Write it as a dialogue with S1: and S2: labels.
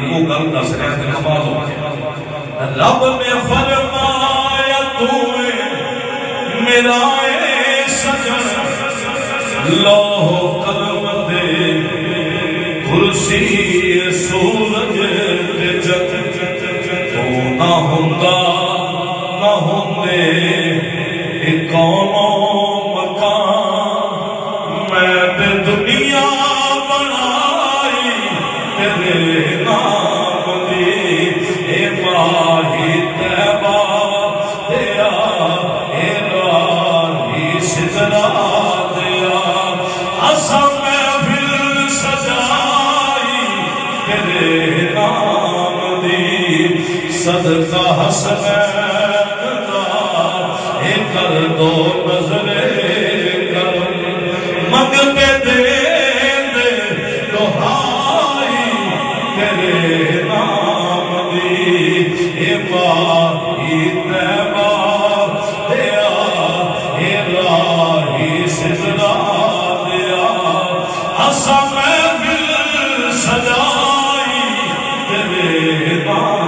S1: وہ گل دس رہے تھے کمال ہو رب نے فرمایا تو میرا سجن لوح قلم دے کرسی سورج دے جگ تو نہ ہوندا نہ ہوندے کونوں مکان میں تے دنیا بنائی تیرے نام دی اے ماہی طیبہ دیا اے راہی سدرا دیا اسا محفل سجائی تیرے نام دی صدقہ حسنین دا اے کر دو نظرے کرم منگتے دے دے دہائی تیرے نام دی اے ماہی طیبہ دیا اے راہی سدرا دیا اسا محفل سجائی تیرے نام